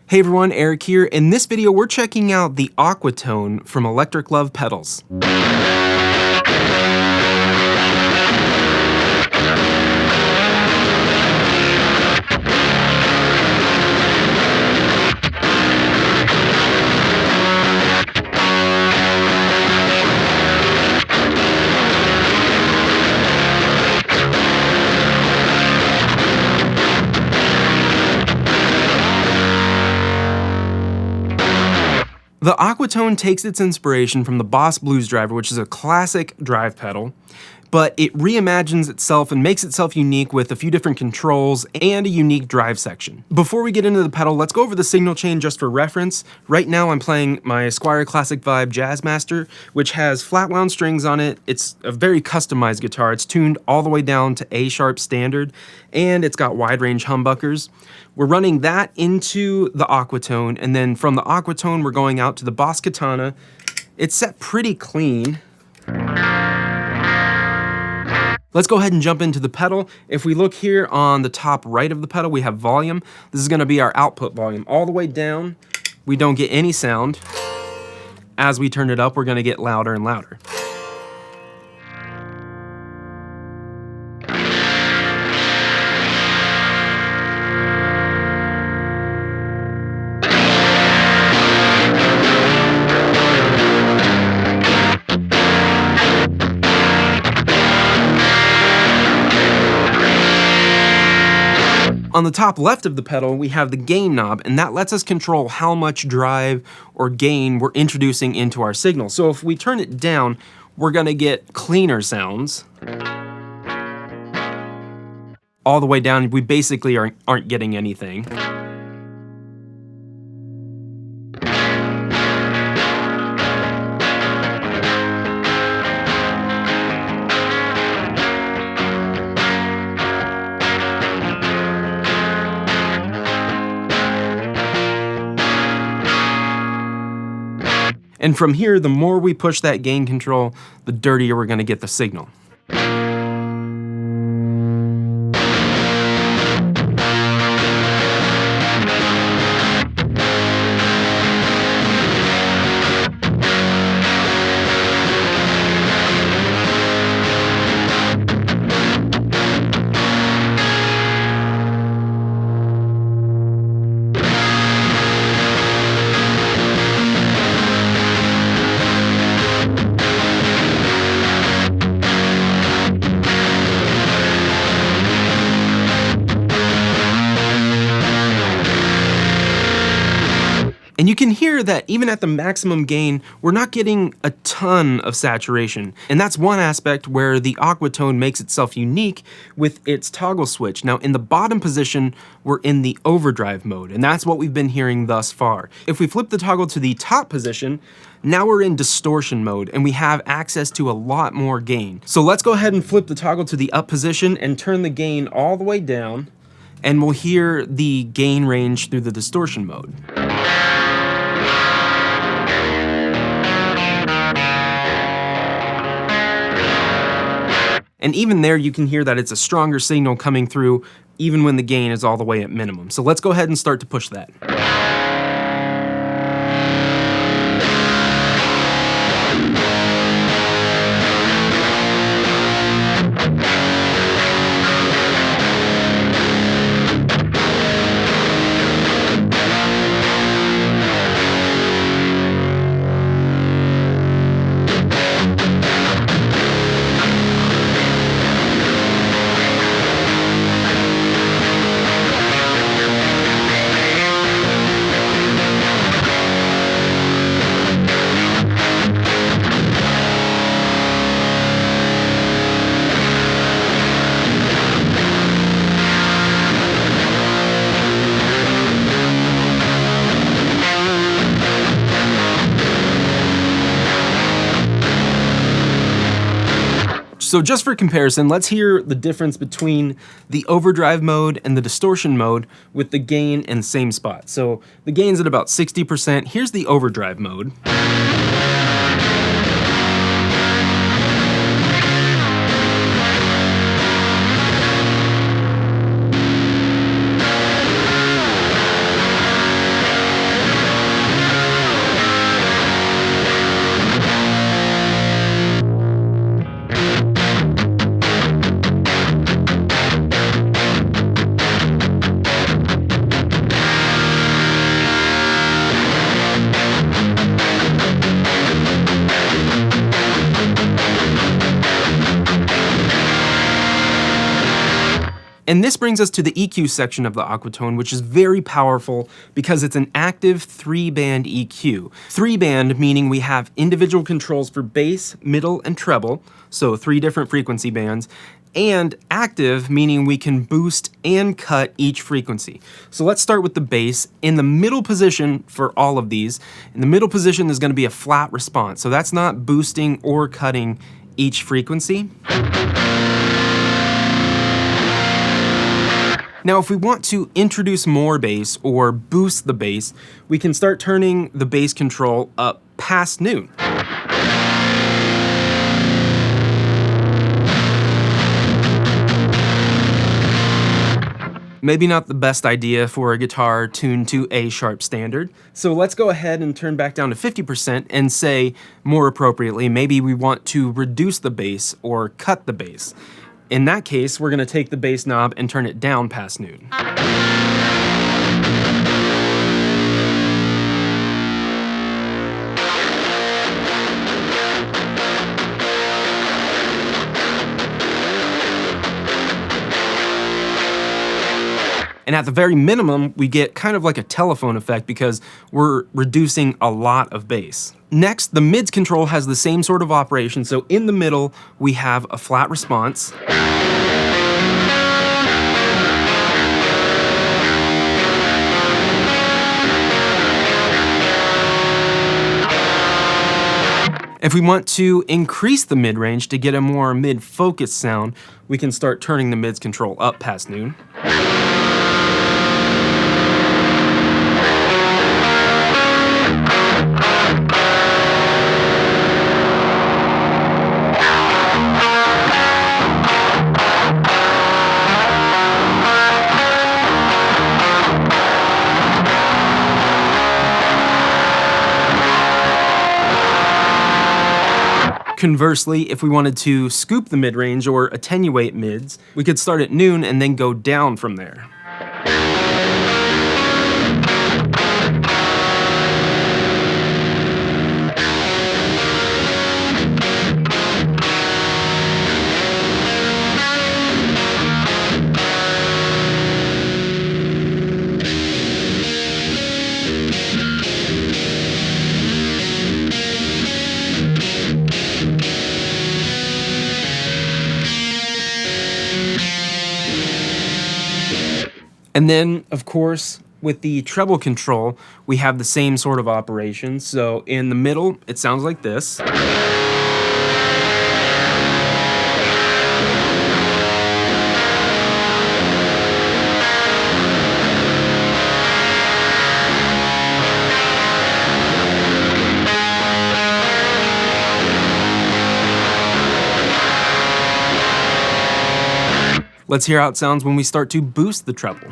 Hey everyone, Eric here. In this video, we're checking out the Aquatone from Electric Love Pedals. The Aquatone takes its inspiration from the Boss Blues driver, which is a classic drive pedal, but it reimagines itself and makes itself unique with a few different controls and a unique drive section. Before we get into the pedal, let's go over the signal chain just for reference. Right now I'm playing my Squier Classic Vibe Jazzmaster, which has flat wound strings on it. It's a very customized guitar. It's tuned all the way down to A sharp standard, and it's got wide range humbuckers. We're running that into the Aquatone, and then from the Aquatone we're going out to the Boss Katana. It's set pretty clean. Let's go ahead and jump into the pedal. If we look here on the top right of the pedal, we have volume. This is gonna be our output volume. All the way down, we don't get any sound. As we turn it up, we're gonna get louder and louder. On the top left of the pedal, we have the gain knob, and that lets us control how much drive or gain we're introducing into our signal. So if we turn it down, we're gonna get cleaner sounds. All the way down, we basically aren't getting anything. And from here, the more we push that gain control, the dirtier we're gonna get the signal. And you can hear that even at the maximum gain, we're not getting a ton of saturation. And that's one aspect where the Aquatone makes itself unique with its toggle switch. Now in the bottom position, we're in the overdrive mode, and that's what we've been hearing thus far. If we flip the toggle to the top position, now we're in distortion mode and we have access to a lot more gain. So let's go ahead and flip the toggle to the up position and turn the gain all the way down, and we'll hear the gain range through the distortion mode. And even there, you can hear that it's a stronger signal coming through even when the gain is all the way at minimum. So let's go ahead and start to push that. So just for comparison, let's hear the difference between the overdrive mode and the distortion mode with the gain in the same spot. So the gain's at about 60%. Here's the overdrive mode. And this brings us to the EQ section of the Aquatone, which is very powerful because it's an active 3-band EQ. 3-band meaning we have individual controls for bass, middle, and treble, so 3 different frequency bands, and active meaning we can boost and cut each frequency. So let's start with the bass. In the middle position for all of these, in the middle position is going to be a flat response, so that's not boosting or cutting each frequency. Now, if we want to introduce more bass or boost the bass, we can start turning the bass control up past noon. Maybe not the best idea for a guitar tuned to A sharp standard. So let's go ahead and turn back down to 50% and say, more appropriately, maybe we want to reduce the bass or cut the bass. In that case, we're going to take the bass knob and turn it down past noon. And at the very minimum, we get kind of like a telephone effect because we're reducing a lot of bass. Next, the mids control has the same sort of operation. So in the middle, we have a flat response. If we want to increase the mid-range to get a more mid-focused sound, we can start turning the mids control up past noon. Conversely, if we wanted to scoop the mid-range or attenuate mids, we could start at noon and then go down from there. And then, of course, with the treble control, we have the same sort of operation. So in the middle, it sounds like this. Let's hear how it sounds when we start to boost the treble.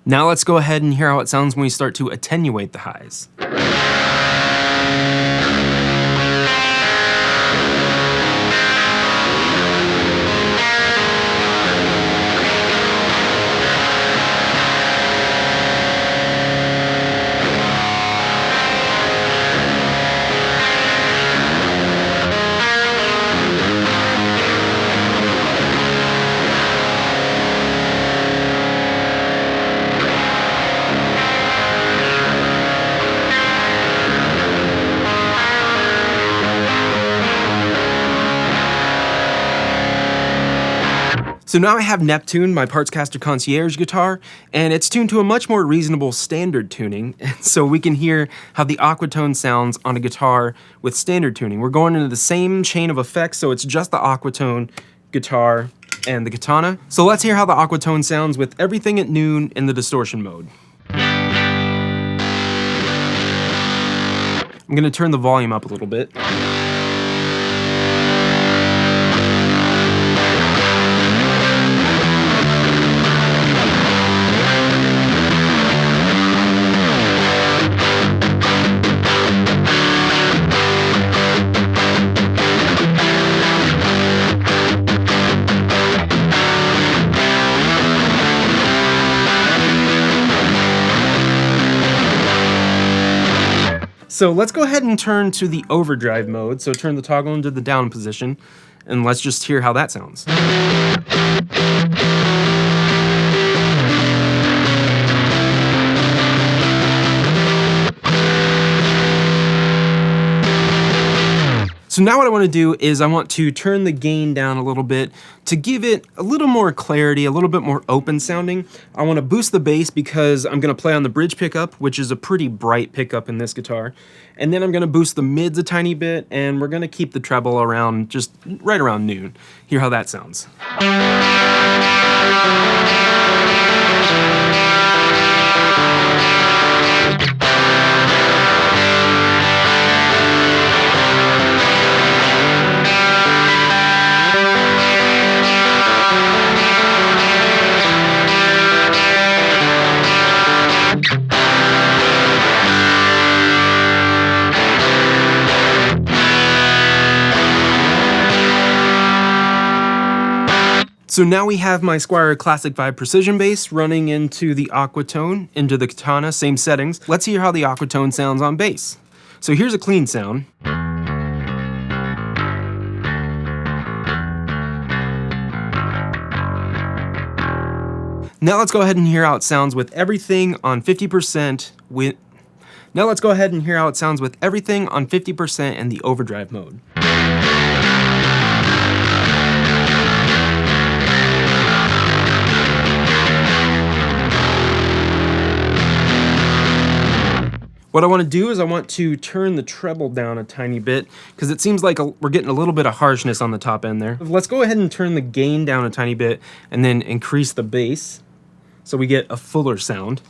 Now let's go ahead and hear how it sounds when we start to attenuate the highs. So now I have Neptune, my Partscaster Concierge guitar, and it's tuned to a much more reasonable standard tuning, so we can hear how the Aquatone sounds on a guitar with standard tuning. We're going into the same chain of effects, so it's just the Aquatone guitar and the katana. So let's hear how the Aquatone sounds with everything at noon in the distortion mode. I'm gonna turn the volume up a little bit. So let's go ahead and turn to the overdrive mode. So turn the toggle into the down position, and let's just hear how that sounds. So now what I want to do is I want to turn the gain down a little bit to give it a little more clarity, a little bit more open sounding. I want to boost the bass because I'm going to play on the bridge pickup, which is a pretty bright pickup in this guitar. And then I'm going to boost the mids a tiny bit, and we're going to keep the treble around just right around noon. Hear how that sounds. So now we have my Squier Classic Vibe Precision Bass running into the Aquatone, into the Katana, same settings. Let's hear how the Aquatone sounds on bass. So here's a clean sound. Now let's go ahead and hear how it sounds with everything on 50% Now let's go ahead and hear how it sounds with everything on 50% in the overdrive mode. What I want to do is I want to turn the treble down a tiny bit because it seems like we're getting a little bit of harshness on the top end there. Let's go ahead and turn the gain down a tiny bit and then increase the bass so we get a fuller sound.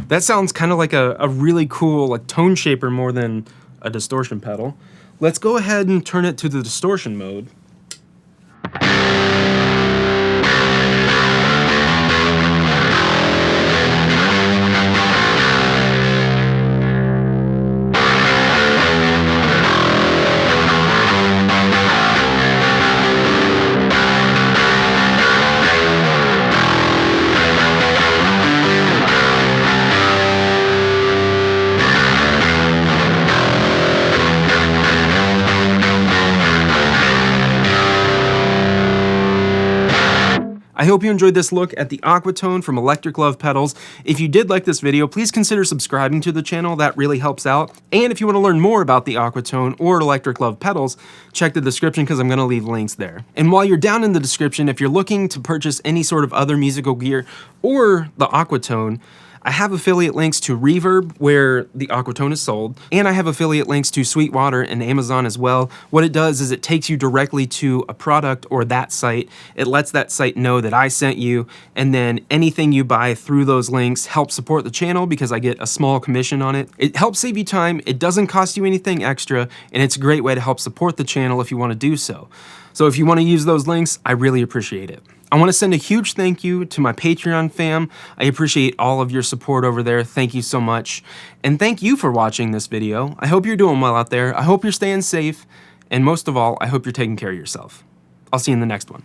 That sounds kind of like a really cool like tone shaper more than a distortion pedal. Let's go ahead and turn it to the distortion mode. I hope you enjoyed this look at the Aquatone from Electric Love Pedals. If you did like this video, please consider subscribing to the channel. That really helps out. And if you want to learn more about the Aquatone or Electric Love Pedals, check the description because I'm going to leave links there. And while you're down in the description, if you're looking to purchase any sort of other musical gear or the Aquatone, I have affiliate links to Reverb, where the Aquatone is sold, and I have affiliate links to Sweetwater and Amazon as well. What it does is it takes you directly to a product or that site. It lets that site know that I sent you, and then anything you buy through those links helps support the channel because I get a small commission on it. It helps save you time, it doesn't cost you anything extra, and it's a great way to help support the channel if you want to do so. So if you want to use those links, I really appreciate it. I want to send a huge thank you to my Patreon fam. I appreciate all of your support over there. Thank you so much. And thank you for watching this video. I hope you're doing well out there. I hope you're staying safe. And most of all, I hope you're taking care of yourself. I'll see you in the next one.